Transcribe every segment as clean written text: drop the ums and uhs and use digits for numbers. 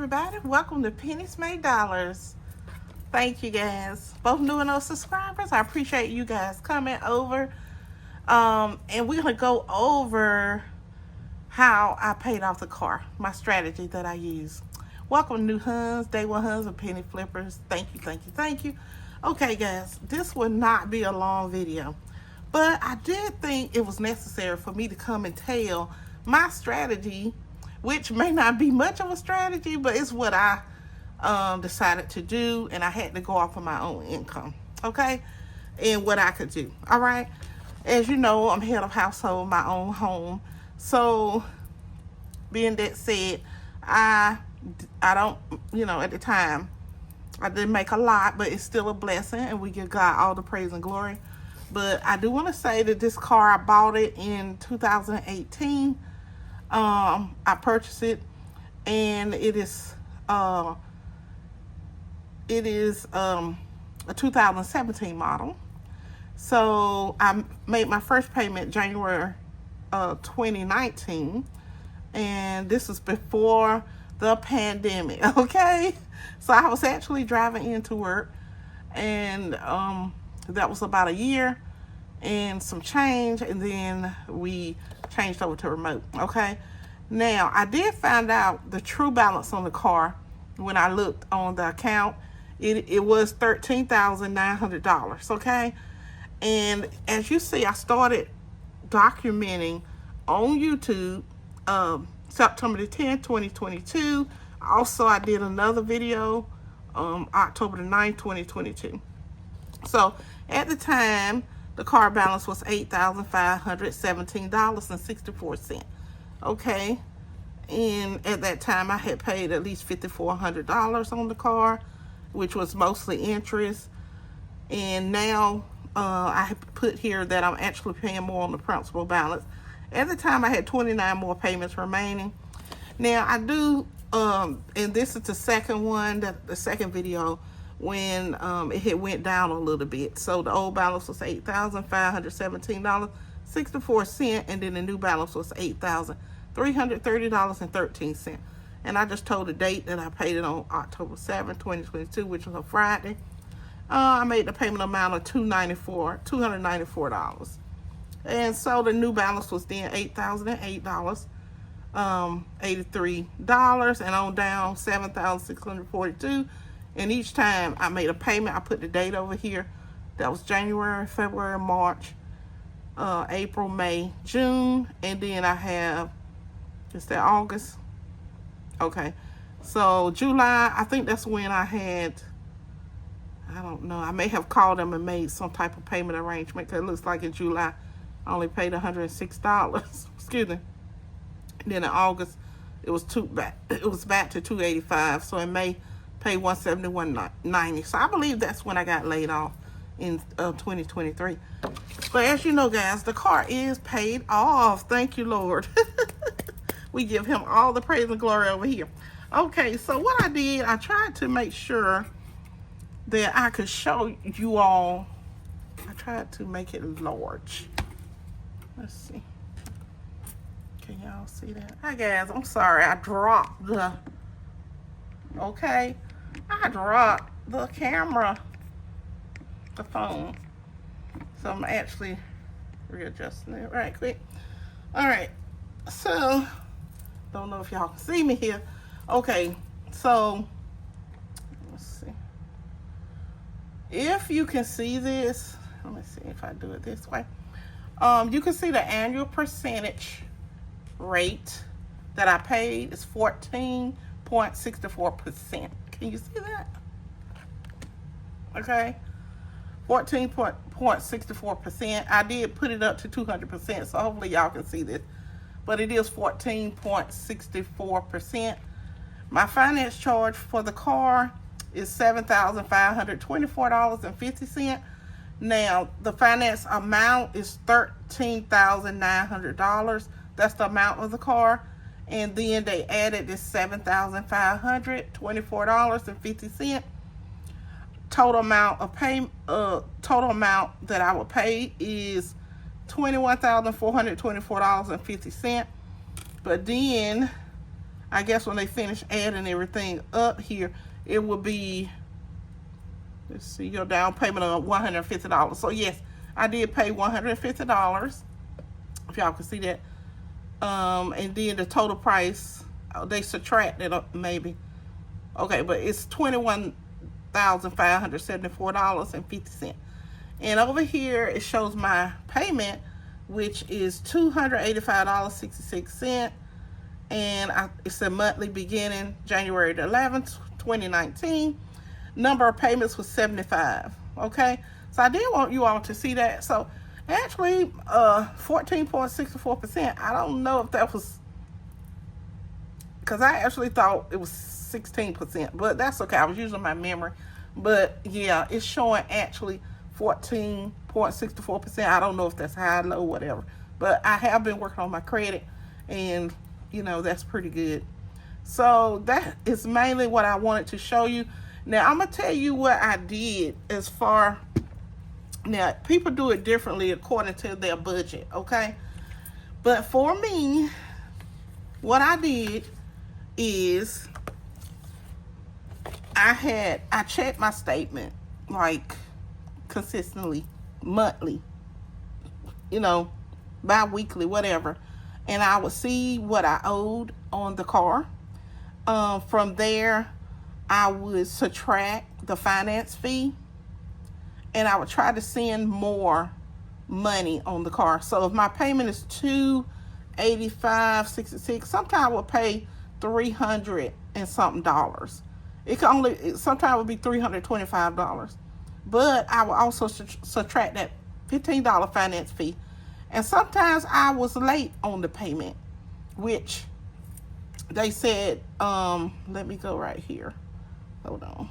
everybody. Welcome to Pennies Made Dollars. Thank you guys, both new and old subscribers. I appreciate you guys coming over. And we're gonna go over how I paid off the car, my strategy that I use. Welcome new huns, day one huns and penny flippers. Thank you. Okay guys, this will not be a long video, but I did think it was necessary for me to come and tell my strategy, which may not be much of a strategy, but it's what I decided to do, and I had to go off of my own income, okay, and what I could do. All right, as you know, I'm head of household, my own home. So being that said, I don't, at the time I didn't make a lot, but it's still a blessing, and we give God all the praise and glory. But I do want to say that this car, I bought it in 2018. I purchased it, and it is a 2017 model. So I made my first payment January 2019, and this was before the pandemic, okay? So I was actually driving into work, and that was about a year and some change, and then we changed over to remote, okay? Now, I did find out the true balance on the car when I looked on the account. It was $13,900, okay? And as you see, I started documenting on YouTube September the 10th, 2022. Also, I did another video October the 9th, 2022. So at the time, the car balance was $8,517.64. Okay, and at that time I had paid at least $5,400 on the car, which was mostly interest. And now I have put here that I'm actually paying more on the principal balance. At the time I had 29 more payments remaining. Now I do, and this is the second one, the second video, when it had went down a little bit. So the old balance was $8,517.64, and then the new balance was $8,330.13. And I just told the date that I paid it on October 7th, 2022, which was a Friday. I made the payment amount of $294. And so the new balance was then $8,008, $83, and on down $7,642. And each time I made a payment, I put the date over here. That was January, February, March, April, May, June, and then I have, is that August? Okay, so July, I think that's when I had, I don't know, I may have called them and made some type of payment arrangement, because it looks like in July I only paid $106. Excuse me. And then in August it was back to $285. So in May, pay $171.90. So I believe that's when I got laid off in 2023. But as you know, guys, the car is paid off. Thank you, Lord. We give him all the praise and glory over here. Okay, so what I did, I tried to make sure that I could show you all. I tried to make it large. Let's see. Can y'all see that? Hi, guys. I'm sorry. I dropped the... Okay. I dropped the camera, the phone. So I'm actually readjusting it right quick. All right. So, don't know if y'all can see me here. Okay. So, let's see. If you can see this, let me see if I do it this way. You can see the annual percentage rate that I paid is 14.64%. Can you see that? Okay, 14.64%. I did put it up to 200%, so hopefully y'all can see this. But it is 14.64%. My finance charge for the car is $7,524.50. Now, the finance amount is $13,900. That's the amount of the car. And then they added this $7,524.50. Total amount of total amount that I would pay is $21,424.50. But then I guess when they finish adding everything up here, it will be, let's see, your down payment of $150. So yes, I did pay $150, if y'all can see that. And then the total price, they subtract it up maybe. Okay, but it's $21,574.50. And over here, it shows my payment, which is $285.66. And it's a monthly beginning January the 11th, 2019. Number of payments was 75. Okay, so I did want you all to see that. So actually, 14.64%. I don't know if that was, because I actually thought it was 16%, but that's okay. I was using my memory. But yeah, it's showing actually 14.64%. I don't know if that's high, low, whatever. But I have been working on my credit, and you know, that's pretty good. So that is mainly what I wanted to show you. Now I'm gonna tell you what I did as far. Now people do it differently according to their budget, okay? But for me, what I did is I checked my statement like consistently, monthly, you know, bi-weekly, whatever, and I would see what I owed on the car. From there, I would subtract the finance fee, and I would try to send more money on the car. So if my payment is $285.66, sometimes I will pay $300 and something dollars. It can only, sometimes it would be $325. But I will also subtract that $15 finance fee. And sometimes I was late on the payment, which they said, let me go right here. Hold on.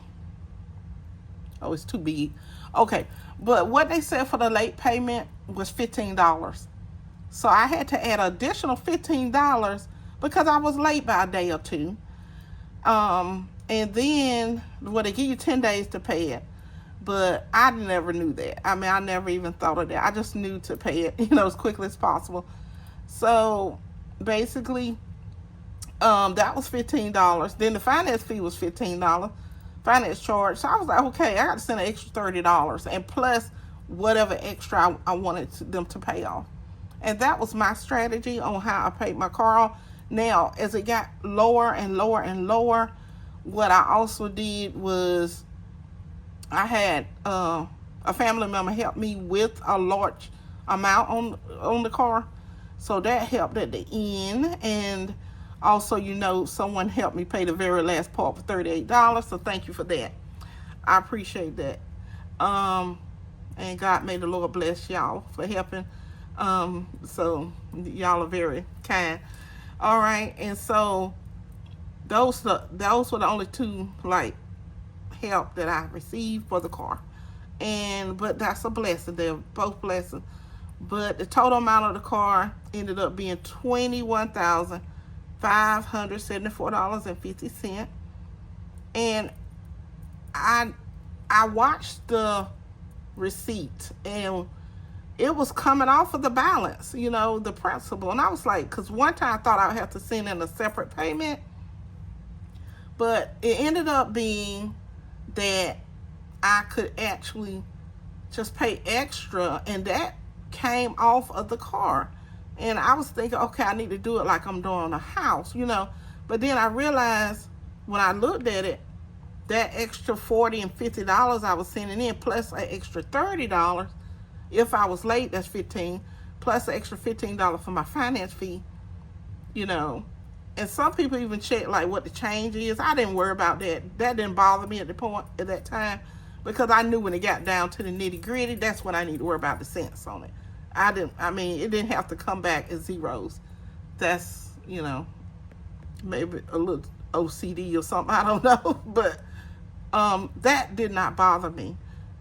Oh, it's too big. Okay, but what they said for the late payment was $15. So I had to add an additional $15 because I was late by a day or two. And then, well, they give you 10 days to pay it. But I never knew that. I mean, I never even thought of that. I just knew to pay it, you know, as quickly as possible. So basically, that was $15. Then the finance fee was $15, finance charge. So I was like, okay, I got to send an extra $30, and plus whatever extra I wanted them to pay off. And that was my strategy on how I paid my car off. Now, as it got lower and lower and lower, what I also did was I had a family member help me with a large amount on the car. So that helped at the end. And also, you know, someone helped me pay the very last part for $38. So thank you for that. I appreciate that. And God, may the Lord bless y'all for helping. So y'all are very kind. All right. And so those were the only two, like, help that I received for the car. But that's a blessing. They're both blessings. But the total amount of the car ended up being $21,574.50. And I watched the receipt, and it was coming off of the balance, you know, the principal. And I was like, because one time I thought I would have to send in a separate payment, but it ended up being that I could actually just pay extra, and that came off of the car. And I was thinking, okay, I need to do it like I'm doing a house, you know. But then I realized when I looked at it, that extra $40 and $50 I was sending in, plus an extra $30 if I was late, that's $15, plus an extra $15 for my finance fee, you know. And some people even check like what the change is. I didn't worry about that. That didn't bother me at that time, because I knew when it got down to the nitty gritty, that's when I need to worry about the cents on it. It didn't have to come back as zeros. That's, you know, maybe a little OCD or something, I don't know. But that did not bother me.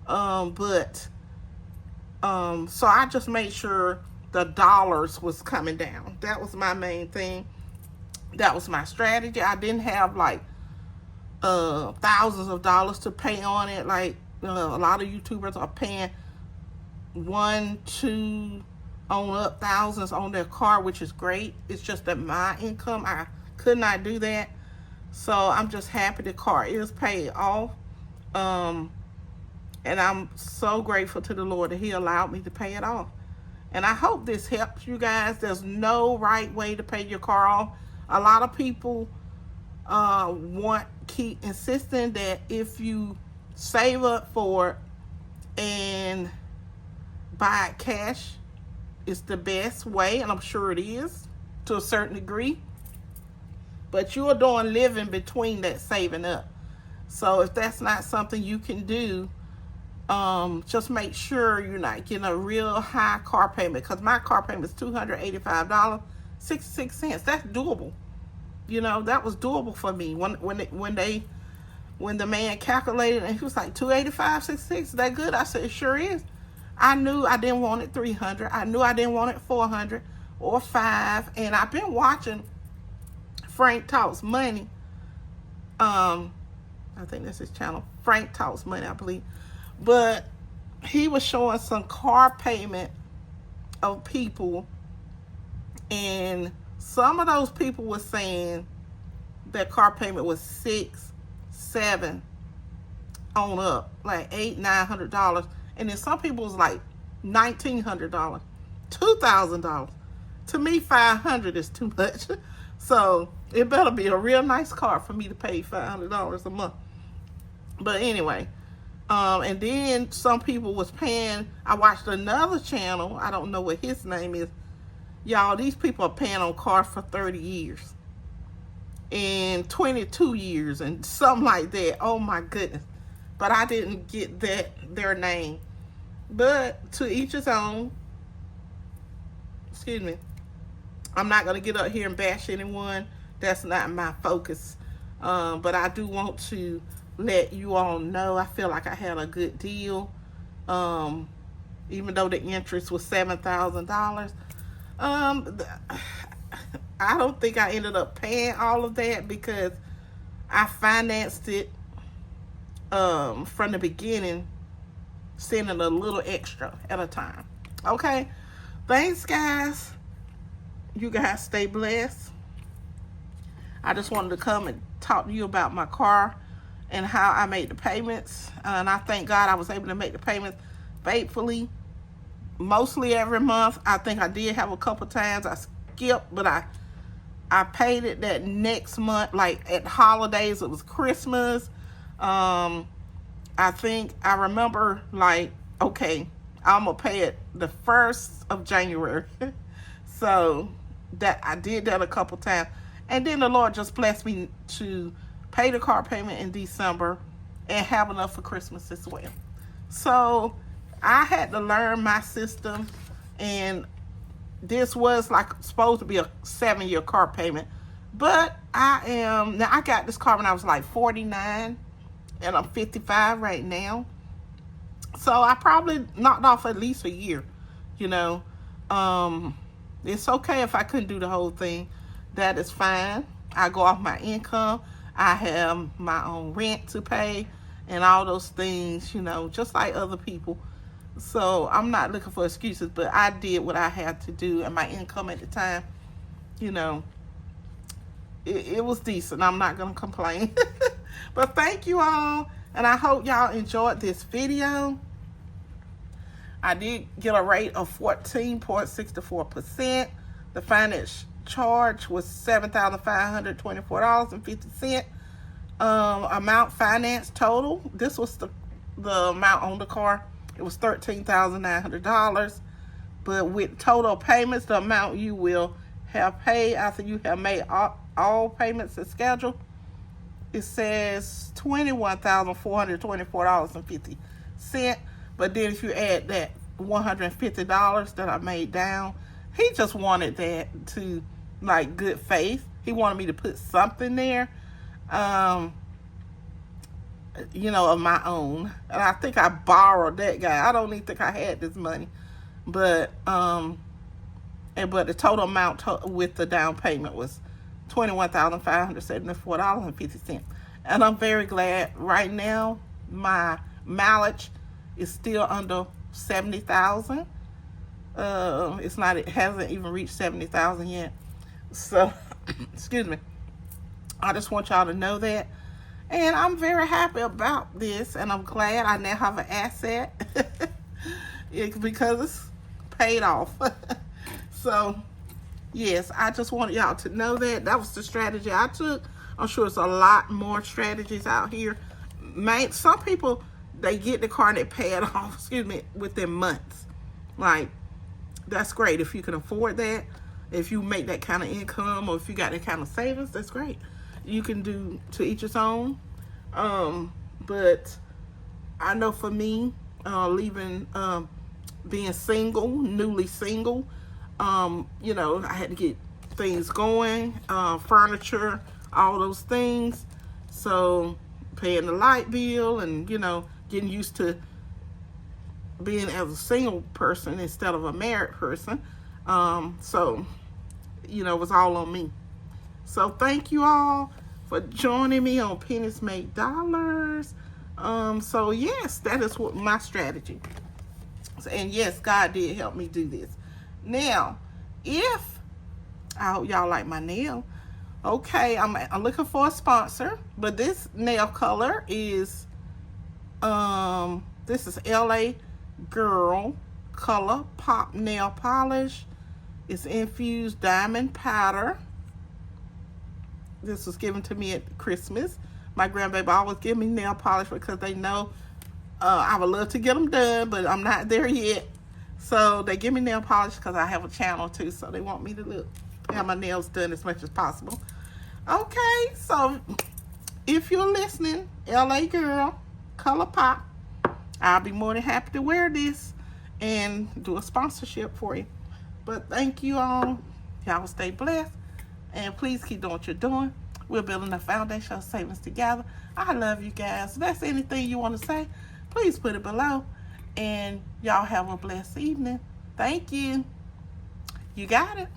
So I just made sure the dollars was coming down. That was my main thing. That was my strategy. I didn't have like thousands of dollars to pay on it. Like a lot of YouTubers are paying $1, $2 on up thousands on their car, which is great. It's just that my income, I Could not do that. So I'm just happy the car is paid off. And I'm so grateful to the Lord that he allowed me to pay it off. And I hope this helps you guys. There's no right way to pay your car off. A lot of people keep insisting that if you save up for it and buy it cash, it's the best way, and I'm sure it is to a certain degree. But you are doing living between that saving up. So if that's not something you can do, just make sure you're not getting a real high car payment, because my car payment is $285.66. That's doable. You know, that was doable for me when the man calculated, and he was like, $285.66, is that good? I said, it sure is. I knew I didn't want it $300. I knew I didn't want it $400 or $500. And I've been watching Frank Talks Money. I think that's his channel, Frank Talks Money, I believe. But he was showing some car payment of people, and some of those people were saying that car payment was $600, $700 on up, like $800, $900. And then some people was like $1,900, $2,000. To me, $500 is too much. So it better be a real nice car for me to pay $500 a month. But anyway, and then some people was paying. I watched another channel. I don't know what his name is. Y'all, these people are paying on cars for 30 years and 22 years and something like that. Oh my goodness. But I didn't get their name. But to each his own. Excuse me. I'm not going to get up here and bash anyone. That's not my focus. But I do want to let you all know I feel like I had a good deal. Even though the interest was $7,000. I don't think I ended up paying all of that because I financed it from the beginning, sending a little extra at a time. Okay? Thanks, guys. You guys stay blessed. I just wanted to come and talk to you about my car and how I made the payments. And I thank God I was able to make the payments faithfully. Mostly every month. I think I did have a couple times I skipped, but I paid it that next month, like at holidays. It was Christmas. I think I remember, like, okay, I'm gonna pay it the 1st of January. So that I did that a couple times, and then the Lord just blessed me to pay the car payment in December and have enough for Christmas as well. So I had to learn my system, and this was like supposed to be a 7-year car payment. But I got this car when I was like 49, and I'm 55 right now. So I probably knocked off at least a year, you know. It's okay if I couldn't do the whole thing. That is fine. I go off my income. I have my own rent to pay and all those things, you know, just like other people. So I'm not looking for excuses, but I did what I had to do, and my income at the time, you know, it was decent. I'm not going to complain. But thank you all, and I hope y'all enjoyed this video. I did get a rate of 14.64%. The finance charge was $7,524.50. Amount financed total, this was the amount on the car. It was $13,900. But with total payments, the amount you will have paid after you have made all payments as scheduled, it says $21,424.50. But then if you add that $150 that I made down, he just wanted that to, like, good faith. He wanted me to put something there, you know, of my own. And I think I borrowed that guy. I don't even think I had this money. But but the total amount with the down payment was $21,574.50. And I'm very glad right now my mileage is still under 70,000. It hasn't even reached 70,000 yet. So, excuse me. I just want y'all to know that. And I'm very happy about this, and I'm glad I now have an asset. It's because it's paid off. So, yes, I just wanted y'all to know that. That was the strategy I took. I'm sure it's a lot more strategies out here. Some people, they get the car and they pay it off, excuse me, within months. Like, that's great if you can afford that. If you make that kind of income, or if you got that kind of savings, that's great. You can do to each its own. But I know for me, leaving, being single, newly single, you know, I had to get things going, furniture, all those things. So paying the light bill and, you know, getting used to being as a single person instead of a married person. So, you know, it was all on me. So thank you all for joining me on Pennies Make Dollars. So yes, that is what my strategy. And yes, God did help me do this. Now, I hope y'all like my nail. Okay, I'm looking for a sponsor, but this nail color is, this is LA Girl Color Pop Nail Polish. It's infused diamond powder. This was given to me at Christmas. My grandbaby always give me nail polish because they know I would love to get them done, but I'm not there yet. So they give me nail polish because I have a channel too, so they want me to have my nails done as much as possible. Okay, so if you're listening, LA Girl Color Pop, I'll be more than happy to wear this and do a sponsorship for you. But thank you all. Y'all stay blessed. And please keep doing what you're doing. We're building a foundation of savings together. I love you guys. If that's anything you want to say, please put it below. And y'all have a blessed evening. Thank you. You got it.